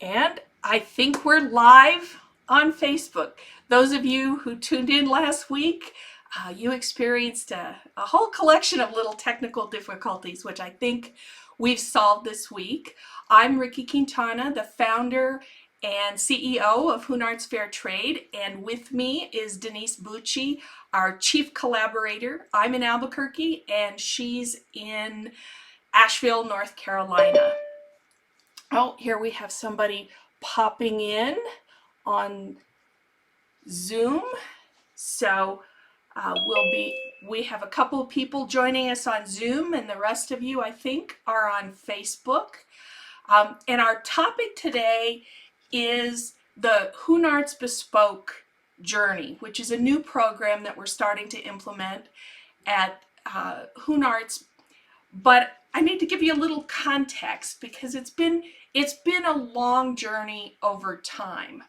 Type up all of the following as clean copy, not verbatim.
And I think we're live on Facebook. Those of you who tuned in last week, you experienced a whole collection of little technical difficulties, which I think we've solved this week. I'm Ricky Quintana, the founder and CEO of HoonArts Fair Trade, and with me is Denise Bucci, our chief collaborator. I'm in Albuquerque, and she's in Asheville, North Carolina. Oh, here we have somebody popping in on Zoom. So we have a couple of people joining us on Zoom, and the rest of you, I think, are on Facebook. And our topic today is the HoonArts Bespoke Journey, which is a new program that we're starting to implement at HoonArts. But I need to give you a little context because it's been a long journey over time.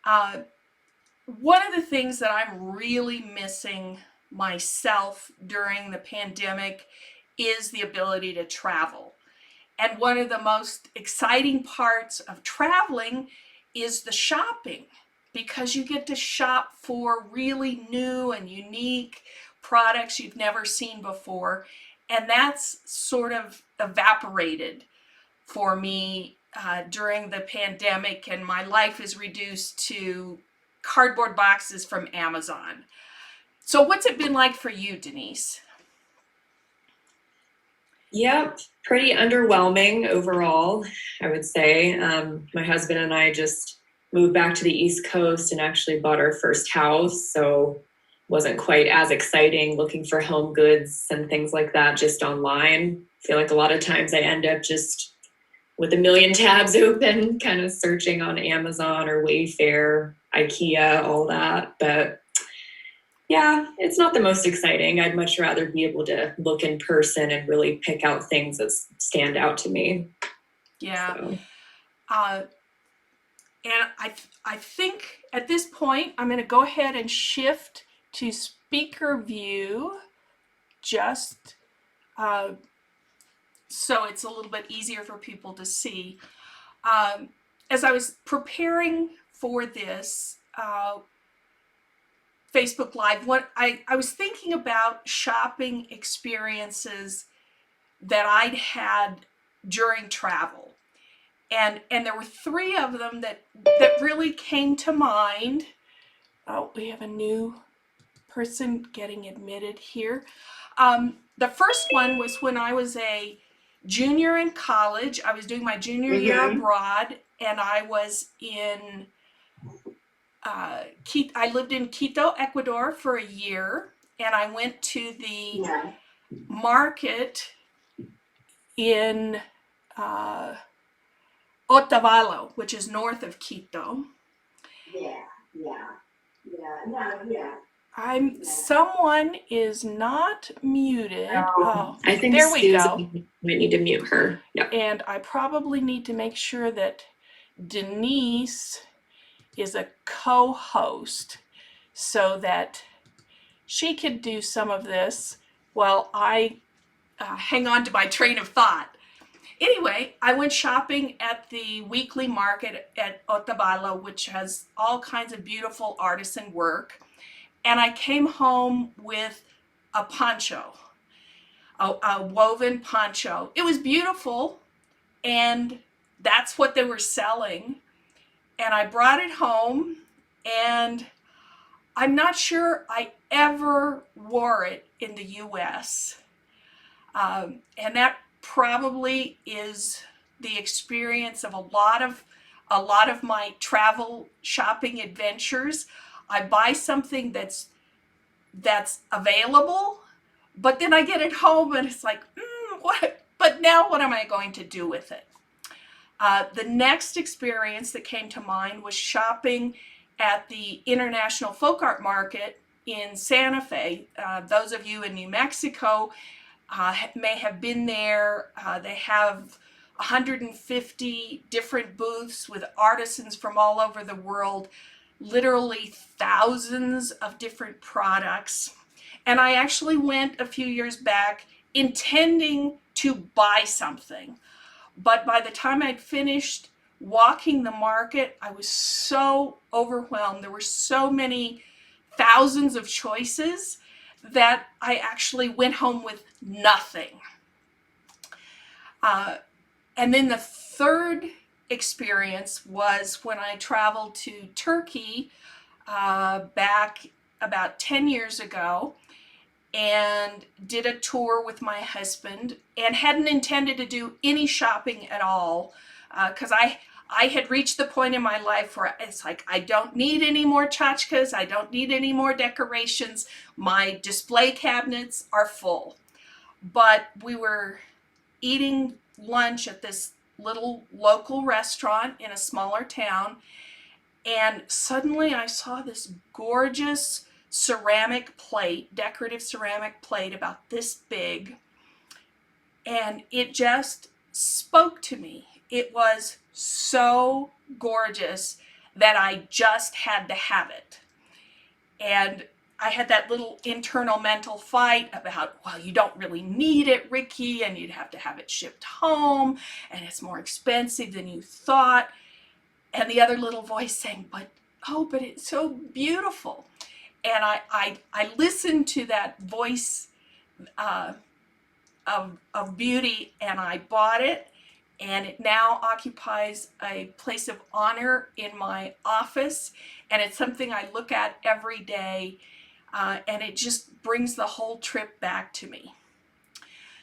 One of the things that I'm really missing myself during the pandemic is the ability to travel. And one of the most exciting parts of traveling is the shopping, because you get to shop for really new and unique products you've never seen before. And that's sort of evaporated for me during the pandemic, and my life is reduced to cardboard boxes from Amazon. So what's it been like for you, Denise? Yep, pretty underwhelming overall, I would say. My husband and I just moved back to the East Coast and actually bought our first house, so wasn't quite as exciting looking for home goods and things like that just online. I feel like a lot of times I end up just with a million tabs open, kind of searching on Amazon or Wayfair, IKEA, all that. But yeah, it's not the most exciting. I'd much rather be able to look in person and really pick out things that stand out to me. Yeah. So. And I think at this point, I'm going to go ahead and shift to speaker view, just so it's a little bit easier for people to see. As I was preparing for this Facebook Live, I was thinking about shopping experiences that I'd had during travel. And there were three of them that really came to mind. Oh, we have a new person getting admitted here. The first one was when I was a junior in college. I was doing my junior year abroad, and I was in I lived in Quito, Ecuador for a year, and I went to the market in Otavalo, which is north of Quito. Someone is not muted. Oh, I think there we go. We need to mute her. Yep. And I probably need to make sure that Denise is a co-host so that she could do some of this while I hang on to my train of thought. Anyway, I went shopping at the weekly market at Otavalo, which has all kinds of beautiful artisan work. And I came home with a poncho, a woven poncho. It was beautiful, and that's what they were selling. And I brought it home, and I'm not sure I ever wore it in the US. And that probably is the experience of a lot of my travel shopping adventures. I buy something that's available, but then I get it home and it's like, what? But now what am I going to do with it? The next experience that came to mind was shopping at the International Folk Art Market in Santa Fe. Those of you in New Mexico may have been there. They have 150 different booths with artisans from all over the world, literally thousands of different products. And I actually went a few years back intending to buy something. But by the time I'd finished walking the market, I was so overwhelmed. There were so many thousands of choices that I actually went home with nothing. And then the third experience was when I traveled to Turkey back about 10 years ago and did a tour with my husband and hadn't intended to do any shopping at all because I had reached the point in my life where it's like, I don't need any more tchotchkes. I don't need any more decorations. My display cabinets are full. But we were eating lunch at this little local restaurant in a smaller town, and suddenly I saw this gorgeous ceramic plate, decorative ceramic plate about this big, and it just spoke to me. It was so gorgeous that I just had to have it. And I had that little internal mental fight about, well, you don't really need it, Ricky, and you'd have to have it shipped home, and it's more expensive than you thought. And the other little voice saying, but it's so beautiful. And I listened to that voice of beauty, and I bought it, and it now occupies a place of honor in my office, and it's something I look at every day, and it just brings the whole trip back to me.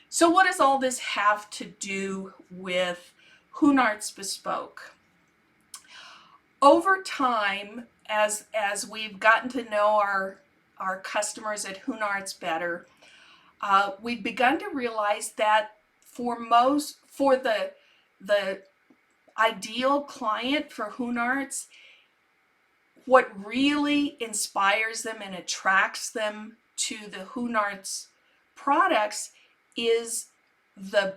So what does all this have to do with HoonArts Bespoke? Over time, as we've gotten to know our customers at HoonArts better, we've begun to realize that for the ideal client for HoonArts, what really inspires them and attracts them to the HoonArts products is the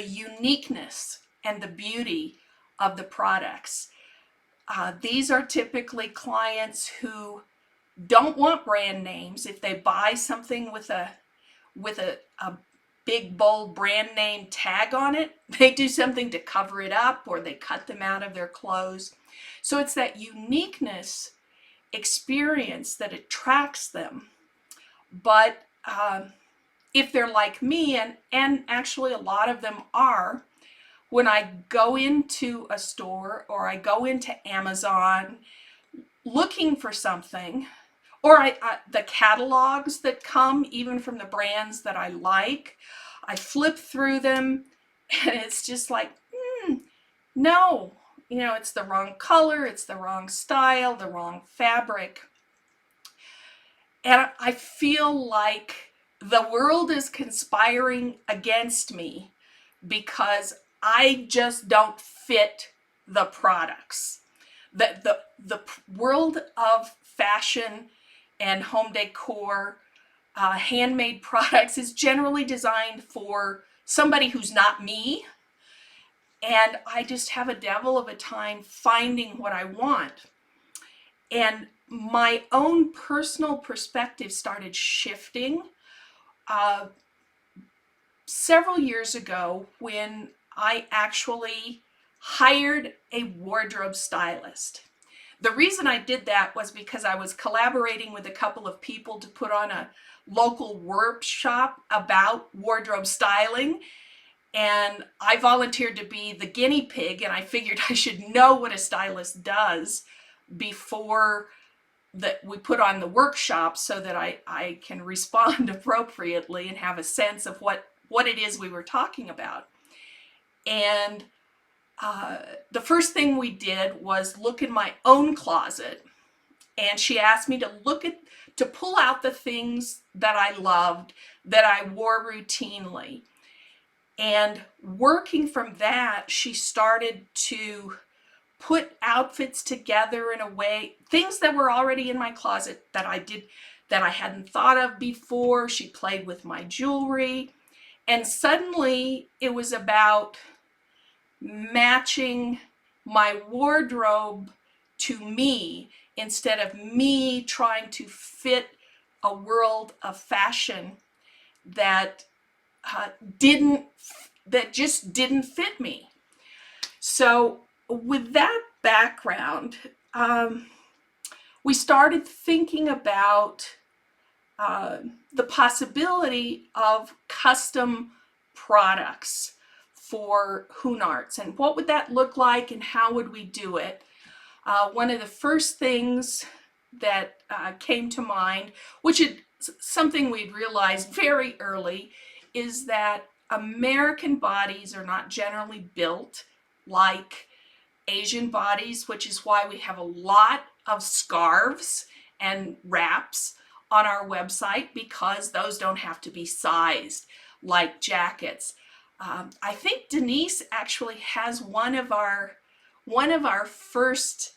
uniqueness and the beauty of the products. These are typically clients who don't want brand names. If they buy something with a big bold brand name tag on it, they do something to cover it up, or they cut them out of their clothes. So it's that uniqueness experience that attracts them. But if they're like me, and actually a lot of them are, when I go into a store or I go into Amazon looking for something, or the catalogs that come even from the brands that I like, I flip through them and it's just like, no, it's the wrong color, it's the wrong style, the wrong fabric. And I feel like the world is conspiring against me because I just don't fit the products. The world of fashion and home decor, handmade products is generally designed for somebody who's not me. And I just have a devil of a time finding what I want. And my own personal perspective started shifting several years ago when I actually hired a wardrobe stylist. The reason I did that was because I was collaborating with a couple of people to put on a local workshop about wardrobe styling, and I volunteered to be the guinea pig, and I figured I should know what a stylist does before that we put on the workshop so that I can respond appropriately and have a sense of what it is we were talking about. And the first thing we did was look in my own closet, and she asked me to pull out the things that I loved, that I wore routinely. And working from that, she started to put outfits together in a way, things that were already in my closet that I hadn't thought of before. She played with my jewelry, and suddenly it was about matching my wardrobe to me instead of me trying to fit a world of fashion that just didn't fit me. So with that background, we started thinking about the possibility of custom products for HoonArts, and what would that look like and how would we do it. One of the first things that came to mind, which is something we'd realized very early, is that American bodies are not generally built like Asian bodies, which is why we have a lot of scarves and wraps on our website, because those don't have to be sized like jackets. I think Denise actually has one of our first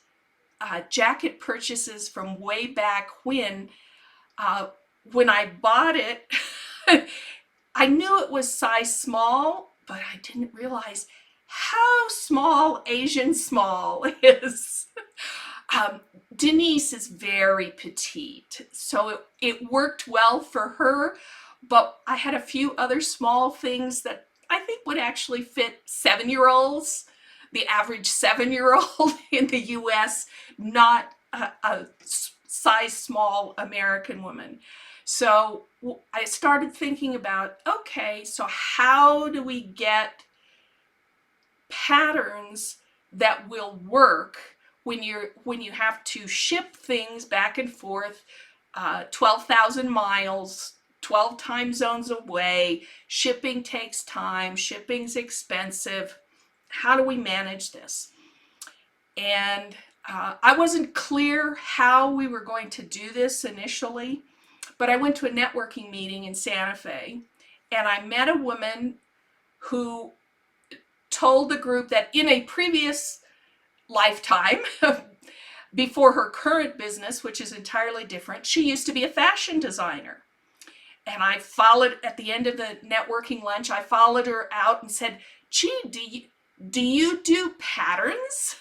jacket purchases from way back when. When I bought it, I knew it was size small, but I didn't realize how small Asian small is. Denise is very petite, so it worked well for her, but I had a few other small things that I think would actually fit 7-year-olds, the average 7-year-old in the US, not a size small American woman. So I started thinking about, okay, so how do we get patterns that will work when you have to ship things back and forth 12,000 miles, 12 time zones away. Shipping takes time, shipping's expensive. How do we manage this? And I wasn't clear how we were going to do this initially, but I went to a networking meeting in Santa Fe, and I met a woman who told the group that in a previous lifetime, before her current business, which is entirely different, she used to be a fashion designer. And I followed, at the end of the networking lunch, I followed her out and said, gee, do you do patterns?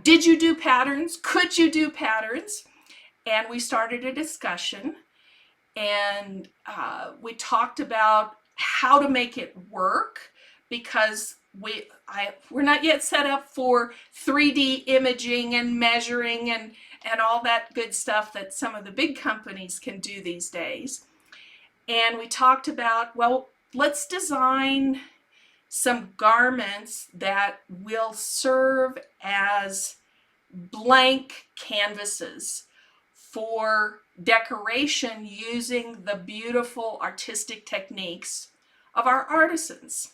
Did you do patterns? Could you do patterns? And we started a discussion, and we talked about how to make it work, because we're not yet set up for 3D imaging and measuring and all that good stuff that some of the big companies can do these days. And we talked about, well, let's design some garments that will serve as blank canvases for decoration using the beautiful artistic techniques of our artisans.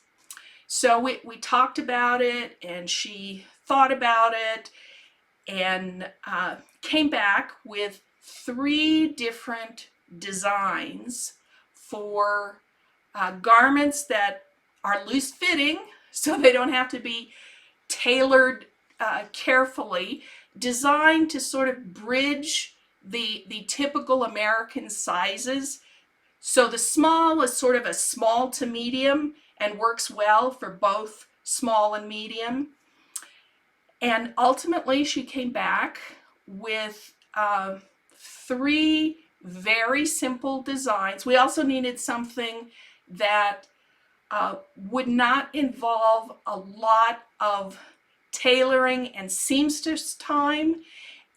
So we talked about it, and she thought about it, and came back with 3 different designs for garments that are loose fitting, so they don't have to be tailored carefully, designed to sort of bridge the typical American sizes. So the small is sort of a small to medium and works well for both small and medium. And ultimately she came back with 3 very simple designs. We also needed something that would not involve a lot of tailoring and seamstress time,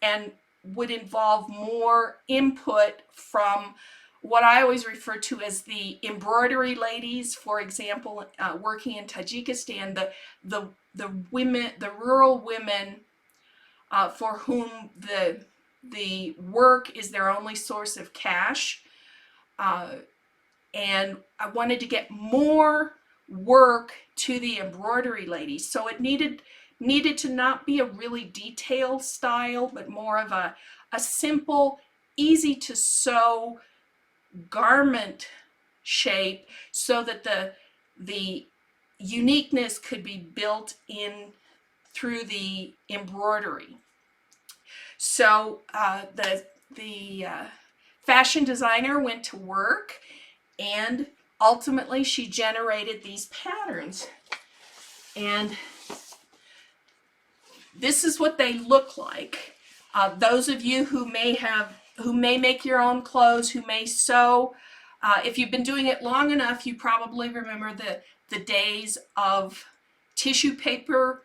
and would involve more input from what I always refer to as the embroidery ladies. For example, working in Tajikistan, the women, the rural women, for whom the work is their only source of cash. And I wanted to get more work to the embroidery ladies. So it needed to not be a really detailed style, but more of a simple, easy to sew garment shape, so that the uniqueness could be built in through the embroidery. So the fashion designer went to work, and ultimately she generated these patterns. And this is what they look like. Those of you who may make your own clothes, who may sew, if you've been doing it long enough, you probably remember the days of tissue paper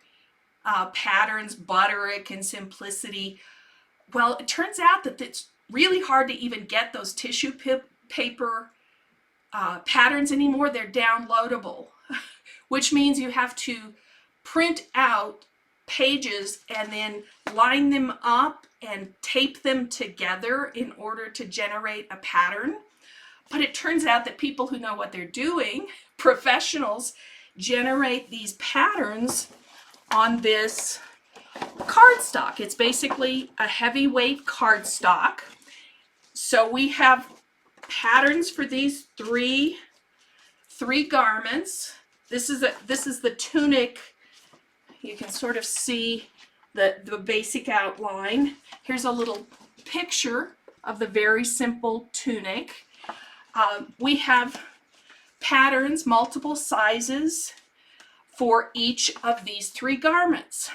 patterns, butterick and simplicity. Well, it turns out that it's really hard to even get those tissue paper patterns anymore. They're downloadable, which means you have to print out pages and then line them up and tape them together in order to generate a pattern. But it turns out that people who know what they're doing, professionals, generate these patterns on this cardstock. It's basically a heavyweight cardstock. So we have patterns for these three garments. This is the tunic. You can sort of see the basic outline. Here's a little picture of the very simple tunic. We have patterns, multiple sizes for each of these three garments.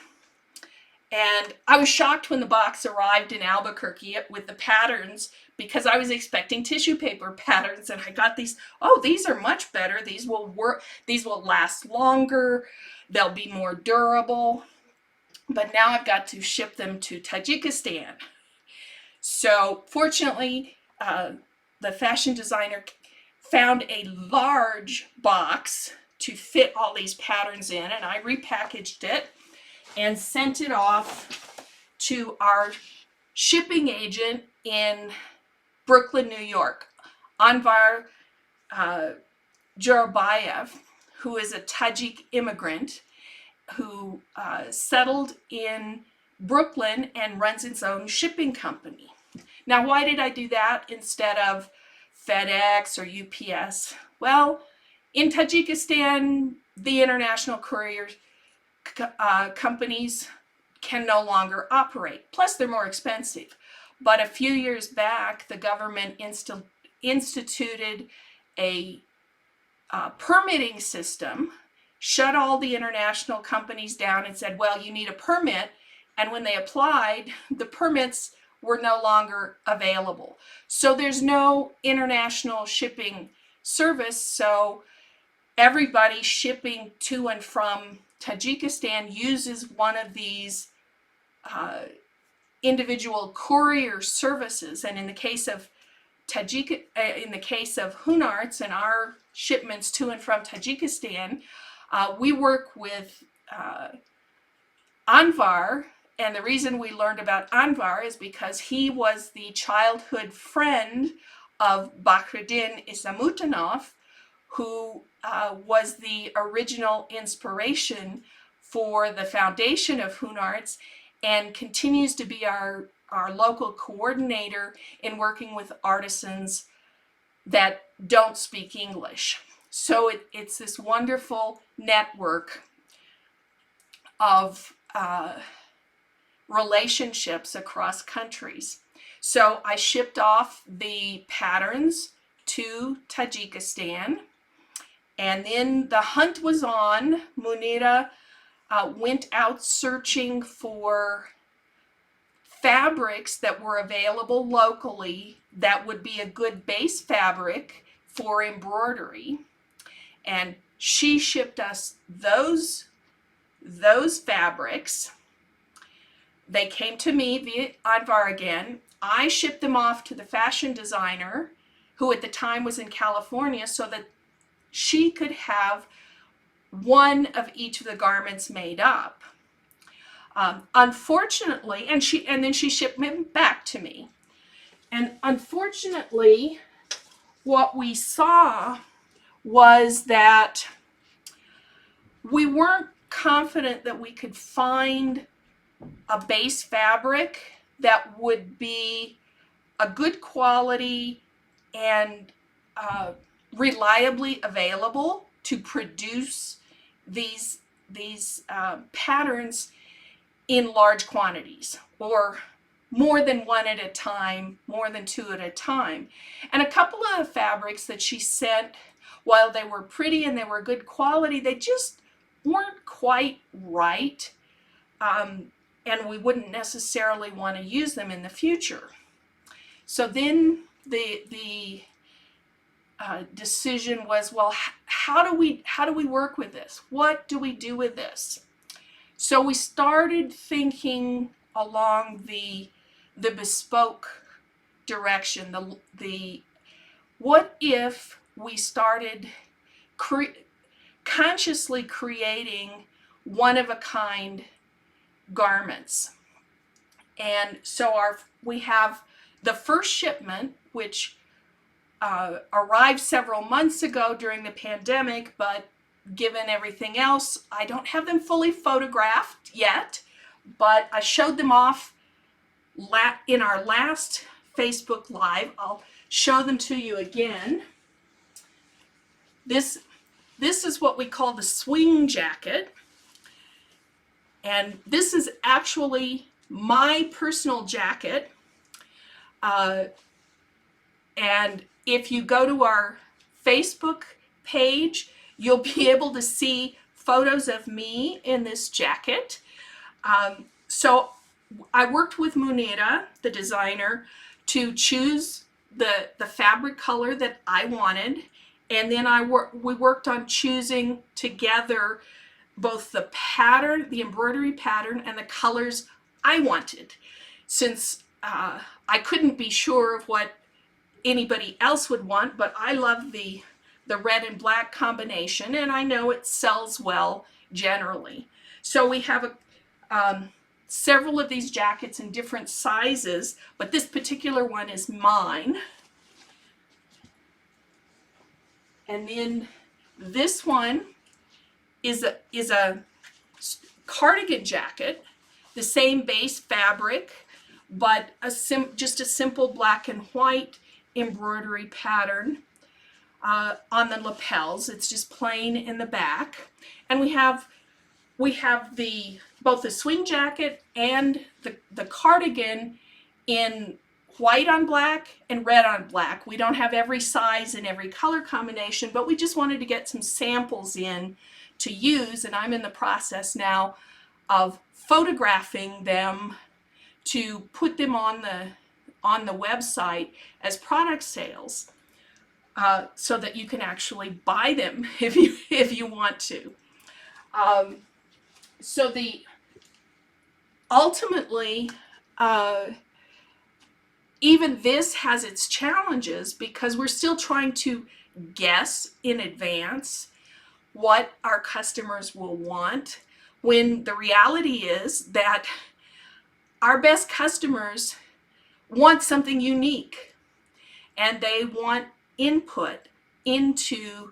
And I was shocked when the box arrived in Albuquerque with the patterns, because I was expecting tissue paper patterns, and I got these. Oh, these are much better. These will work. These will last longer. They'll be more durable. But now I've got to ship them to Tajikistan. So fortunately, the fashion designer found a large box to fit all these patterns in, and I repackaged it and sent it off to our shipping agent in Brooklyn, New York, Anvar Jurabayev, who is a Tajik immigrant who settled in Brooklyn and runs its own shipping company. Now, why did I do that instead of FedEx or UPS? Well, in Tajikistan, the international courier companies can no longer operate. Plus, they're more expensive. But a few years back, the government instituted a permitting system, shut all the international companies down and said, well, you need a permit. And when they applied, the permits were no longer available. So there's no international shipping service. So everybody shipping to and from Tajikistan uses one of these individual courier services. And in the case of HoonArts and our shipments to and from Tajikistan, we work with Anvar. And the reason we learned about Anvar is because he was the childhood friend of Bahreddin Isamutanov, who was the original inspiration for the foundation of HoonArts and continues to be our local coordinator in working with artisans that don't speak English. So it's this wonderful network of relationships across countries. So I shipped off the patterns to Tajikistan, and then the hunt was on. Munira went out searching for fabrics that were available locally that would be a good base fabric for embroidery, and she shipped us those fabrics. They came to me via Anvar again. I shipped them off to the fashion designer, who at the time was in California, so that she could have one of each of the garments made up. Unfortunately, and then she shipped them back to me. And unfortunately, what we saw was that we weren't confident that we could find a base fabric that would be a good quality and reliably available to produce these patterns in large quantities, or more than one at a time, more than two at a time. And a couple of fabrics that she sent, while they were pretty and they were good quality, they just weren't quite right. And we wouldn't necessarily want to use them in the future. So then the decision was, well, how do we work with this? What do we do with this? So we started thinking along the bespoke direction. The what if we started consciously creating one of a kind garments? And so we have the first shipment, which arrived several months ago during the pandemic, but given everything else, I don't have them fully photographed yet, but I showed them off in our last Facebook Live. I'll show them to you again. This is what we call the swing jacket. And this is actually my personal jacket. And if you go to our Facebook page, you'll be able to see photos of me in this jacket. So I worked with Munira, the designer, to choose the fabric color that I wanted. And then we worked on choosing together both the pattern, the embroidery pattern, and the colors I wanted. Since I couldn't be sure of what anybody else would want, but I love the red and black combination, and I know it sells well generally. So we have several of these jackets in different sizes, but this particular one is mine. And then this one is a cardigan jacket, the same base fabric, but just a simple black and white embroidery pattern on the lapels. It's just plain in the back. And we have both the swing jacket and the cardigan in white on black and red on black. We don't have every size and every color combination, but we just wanted to get some samples in to use, and I'm in the process now of photographing them to put them on the website as product sales, so that you can actually buy them if you want to. So ultimately, even this has its challenges because we're still trying to guess in advance what our customers will want, when the reality is that our best customers want something unique, and they want input into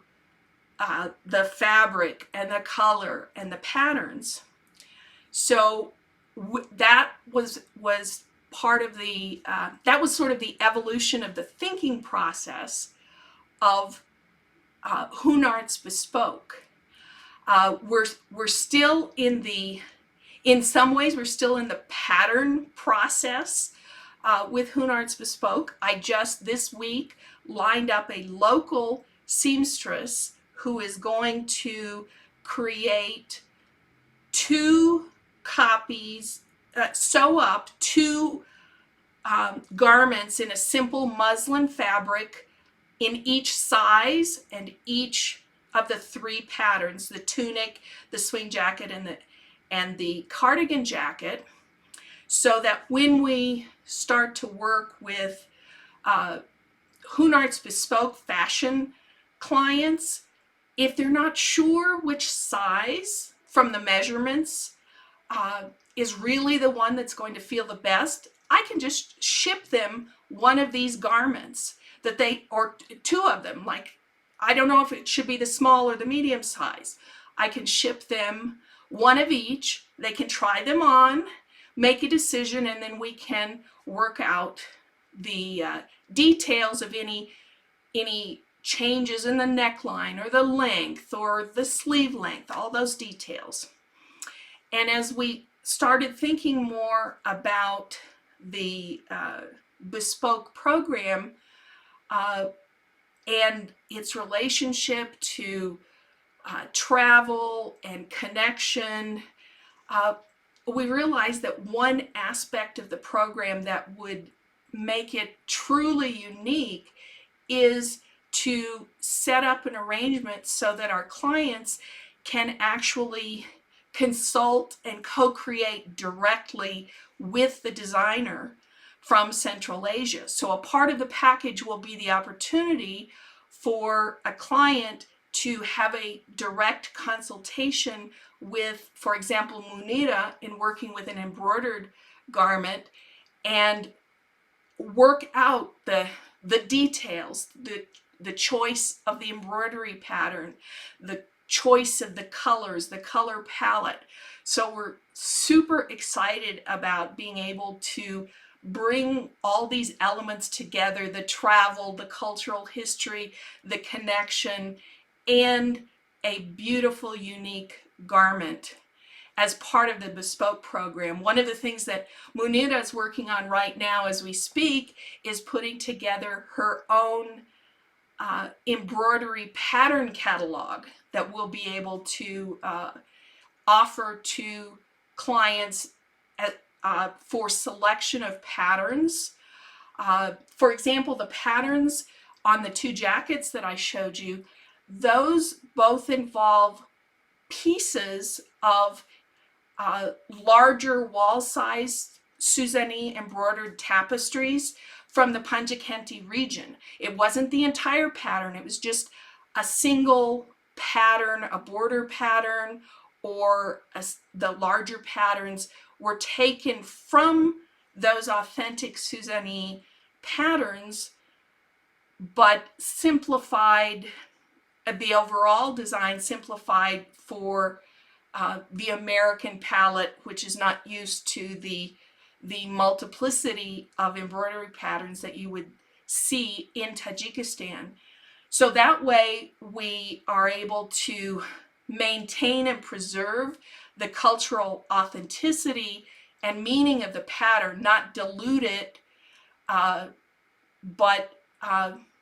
the fabric and the color and the patterns. So that was part of that was sort of the evolution of the thinking process of HoonArts Bespoke. We're still in some ways we're still in the pattern process with HoonArts Bespoke. I just this week lined up a local seamstress who is going to create 2 copies, sew up 2 garments in a simple muslin fabric in each size and each of the 3 patterns: the tunic, the swing jacket, and the cardigan jacket, so that when we start to work with HoonArts Bespoke fashion clients, if they're not sure which size from the measurements is really the one that's going to feel the best, I can just ship them one of these garments or 2 of them. Like, I don't know if it should be the small or the medium size. I can ship them one of each. They can try them on, make a decision, and then we can work out the details of any changes in the neckline or the length or the sleeve length, all those details. And as we started thinking more about the bespoke program and its relationship to travel and connection, we realized that one aspect of the program that would make it truly unique is to set up an arrangement so that our clients can actually consult and co-create directly with the designer from Central Asia. So a part of the package will be the opportunity for a client to have a direct consultation with, for example, Munira in working with an embroidered garment, and work out the details, the choice of the embroidery pattern, the choice of the colors, the color palette. So we're super excited about being able to bring all these elements together, the travel, the cultural history, the connection, and a beautiful, unique garment as part of the Bespoke program. One of the things that Munira is working on right now as we speak is putting together her own embroidery pattern catalog that we'll be able to offer to clients for selection of patterns. For example, the patterns on the 2 jackets that I showed you, those both involve pieces of larger wall-sized Suzanne embroidered tapestries from the Panjakenti region. It wasn't the entire pattern, it was just a single pattern, a border pattern, or the larger patterns were taken from those authentic Suzanne patterns, but simplified, the overall design simplified for the American palette, which is not used to the multiplicity of embroidery patterns that you would see in Tajikistan. So that way we are able to maintain and preserve the cultural authenticity and meaning of the pattern, not dilute it, but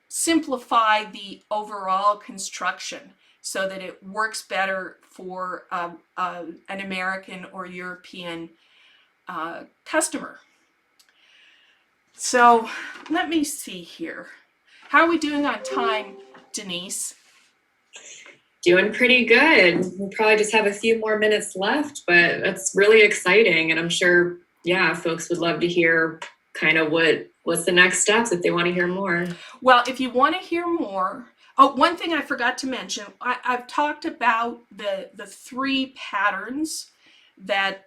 simplify the overall construction so that it works better for an American or European customer. So let me see here. How are we doing on time, Denise? Doing pretty good. We'll probably just have a few more minutes left, but that's really exciting. And I'm sure, yeah, folks would love to hear kind of what's the next steps if they want to hear more. Well, if you want to hear more, one thing I forgot to mention, I've talked about the 3 patterns that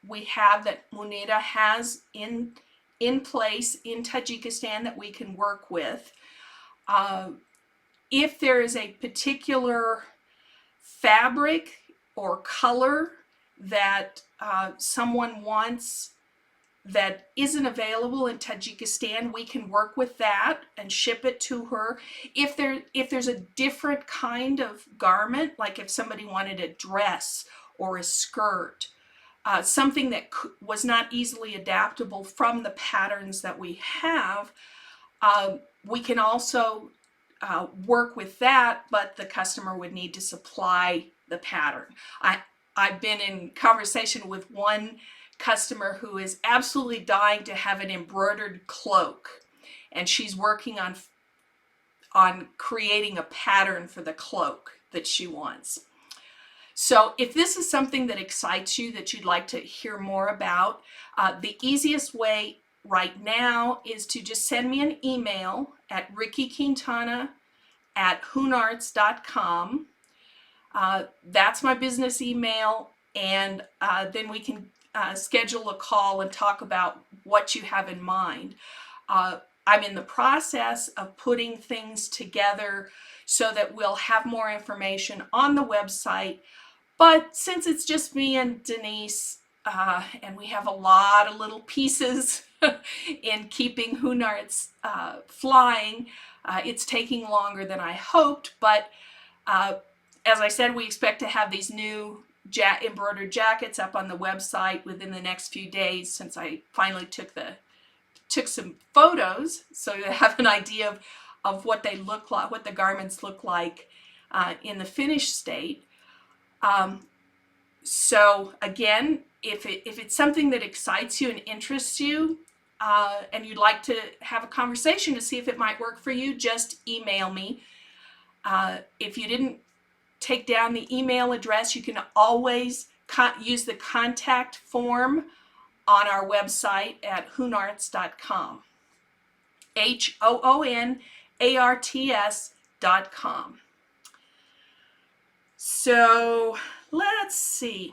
we have, that Munira has in place in Tajikistan that we can work with. If there is a particular fabric or color that someone wants that isn't available in Tajikistan, we can work with that and ship it to her. If there's a different kind of garment, like if somebody wanted a dress or a skirt, something that was not easily adaptable from the patterns that we have, we can also work with that, but the customer would need to supply the pattern. I've been in conversation with one customer who is absolutely dying to have an embroidered cloak, and she's working on creating a pattern for the cloak that she wants. So if this is something that excites you, that you'd like to hear more about, the easiest way right now is to just send me an email at rickyquintana@HoonArts.com. That's my business email, and then we can schedule a call and talk about what you have in mind. I'm in the process of putting things together so that we'll have more information on the website, but since it's just me and Denise, and we have a lot of little pieces in keeping HoonArts flying, it's taking longer than I hoped, but as I said, we expect to have these new embroidered jackets up on the website within the next few days, since I finally took some photos so you have an idea of what they look like, what the garments look like in the finished state. So again, if it's something that excites you and interests you, and you'd like to have a conversation to see if it might work for you, just email me. If you didn't take down the email address, you can always use the contact form on our website at HoonArts.com. HoonArts.com. So let's see.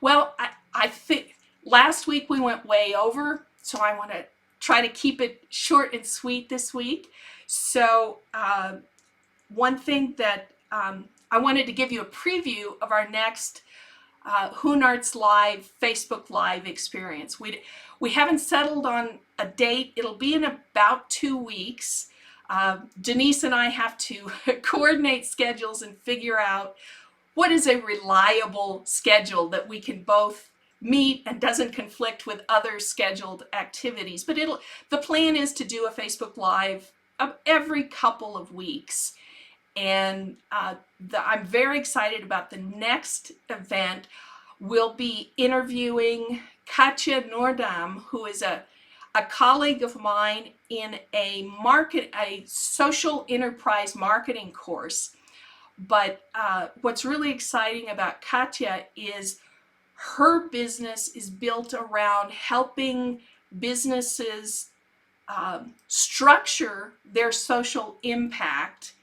Well, I think last week we went way over, so I want to try to keep it short and sweet this week. So one thing that I wanted to give you a preview of our next HoonArts Live Facebook Live experience. We haven't settled on a date. It'll be in about 2 weeks. Denise and I have to coordinate schedules and figure out what is a reliable schedule that we can both meet and doesn't conflict with other scheduled activities. But the plan is to do a Facebook Live every couple of weeks. And I'm very excited about the next event. We'll be interviewing Katja Nordam, who is a colleague of mine in a social enterprise marketing course. But what's really exciting about Katja is her business is built around helping businesses structure their social impact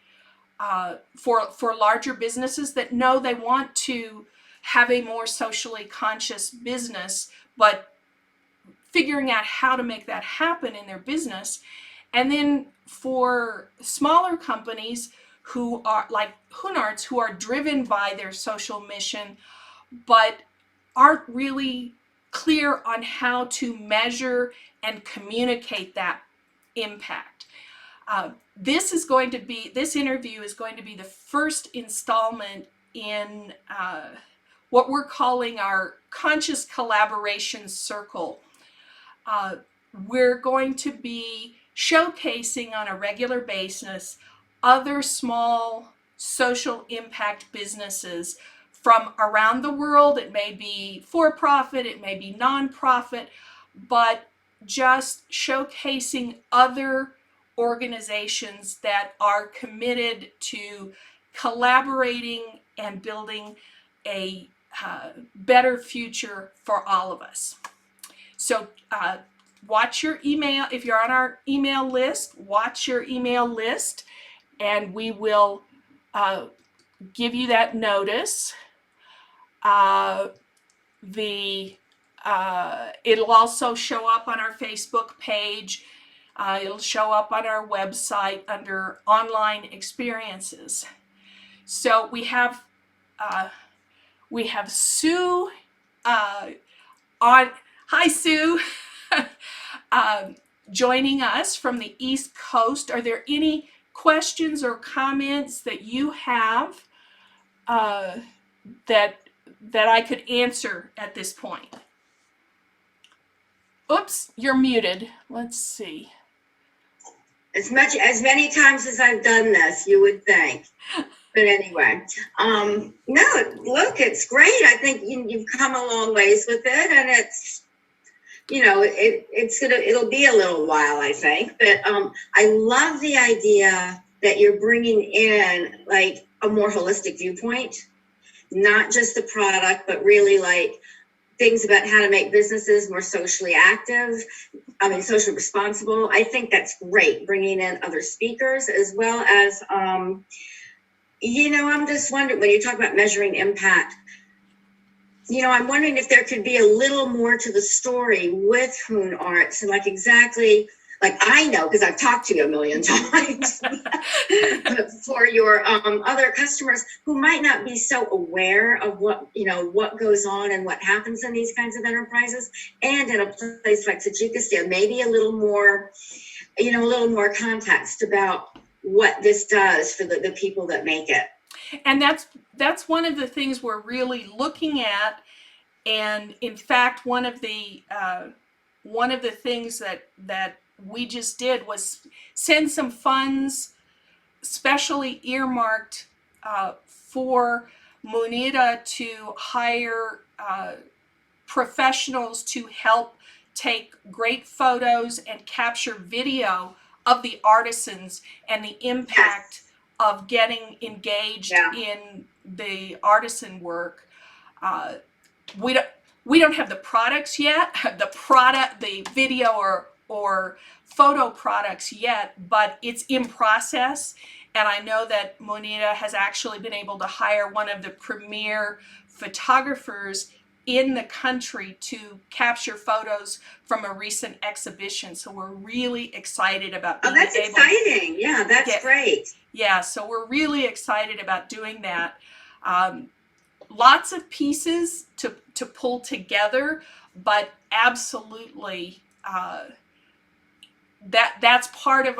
for larger businesses that know they want to have a more socially conscious business, but figuring out how to make that happen in their business. And then for smaller companies who are like HoonArts, who are driven by their social mission, but aren't really clear on how to measure and communicate that impact. This interview is going to be the first installment in what we're calling our Conscious Collaboration Circle. We're going to be showcasing on a regular basis other small social impact businesses from around the world. It may be for-profit, it may be non-profit, but just showcasing other organizations that are committed to collaborating and building a better future for all of us. So watch your email. If you're on our email list, watch your email list, and we will give you that notice. It'll also show up on our Facebook page. It'll show up on our website under online experiences. So we have Sue on. Hi, Sue. Joining us from the East Coast. Are there any questions or comments that you have that I could answer at this point? Oops, you're muted. Let's see. As many times as I've done this, you would think. But anyway, no, look, it's great. I think you've come a long ways with it, and it's, it'll be a little while, I think. But I love the idea that you're bringing in like a more holistic viewpoint, not just the product, but really like things about how to make businesses more socially active, socially responsible. I think that's great, bringing in other speakers as well as, I'm just wondering, when you talk about measuring impact, I'm wondering if there could be a little more to the story with HoonArts and like exactly, like I know, because I've talked to you a million times for your other customers who might not be so aware of what goes on and what happens in these kinds of enterprises, and in a place like Tajikistan, maybe a little more context about what this does for the people that make it. And that's one of the things we're really looking at. And in fact, one of the things that we just did was send some funds specially earmarked for Munira to hire professionals to help take great photos and capture video of the artisans and the impact of getting engaged in the artisan work. we don't have the products yet, the video or photo products yet, but it's in process. And I know that Monita has actually been able to hire one of the premier photographers in the country to capture photos from a recent exhibition. So we're really excited about being that's exciting. Yeah, that's great. Yeah, so we're really excited about doing that. Lots of pieces to pull together, but absolutely that's part of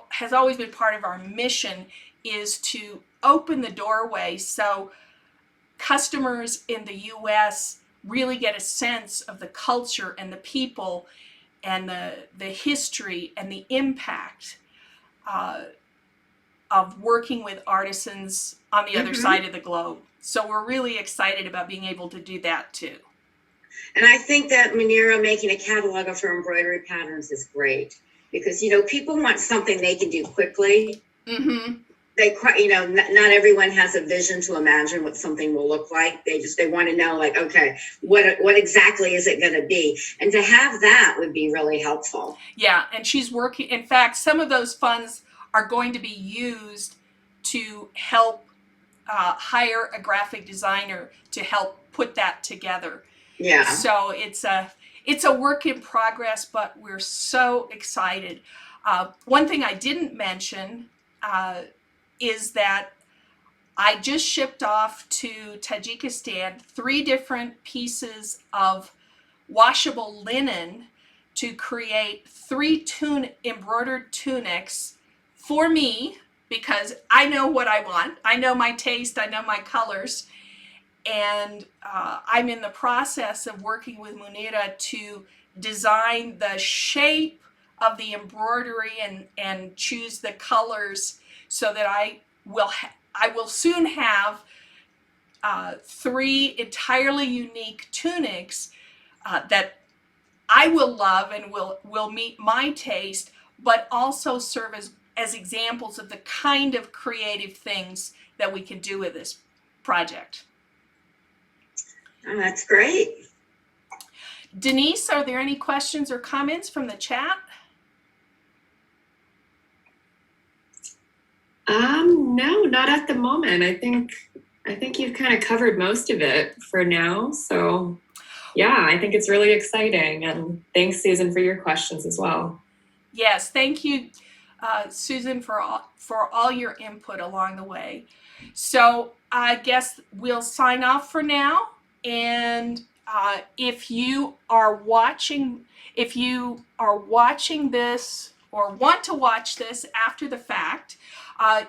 has always been part of our mission, is to open the doorway so customers in the US really get a sense of the culture and the people and the history and the impact of working with artisans on the other side of the globe. So we're really excited about being able to do that too. And I think that Munira making a catalog of her embroidery patterns is great, because, you know, people want something they can do quickly. They, you know, not everyone has a vision to imagine what something will look like. They want to know, like, okay, what exactly is it going to be? And to have that would be really helpful. Yeah, and she's working. In fact, some of those funds are going to be used to help hire a graphic designer to help put that together. Yeah. So it's a work in progress, but we're so excited. One thing I didn't mention is that I just shipped off to Tajikistan 3 different pieces of washable linen to create 3 embroidered tunics for me, because I know what I want. I know my taste, I know my colors. And I'm in the process of working with Munira to design the shape of the embroidery and choose the colors, so that I will soon have 3 entirely unique tunics that I will love and will meet my taste, but also serve as examples of the kind of creative things that we can do with this project. Oh, that's great. Denise, are there any questions or comments from the chat? No, not at the moment. I think you've kind of covered most of it for now. So yeah, I think it's really exciting. And thanks, Susan, for your questions as well. Yes, thank you, Susan, for all your input along the way. So I guess we'll sign off for now. And if you are watching this or want to watch this after the fact,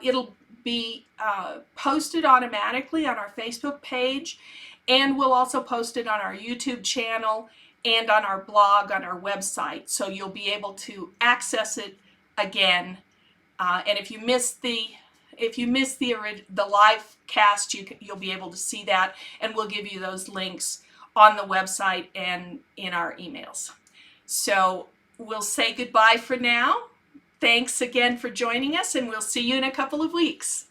it'll be posted automatically on our Facebook page, and we'll also post it on our YouTube channel and on our blog on our website, so you'll be able to access it again. And if you missed the live cast, you'll be able to see that, and we'll give you those links on the website and in our emails. So we'll say goodbye for now. Thanks again for joining us, and we'll see you in a couple of weeks.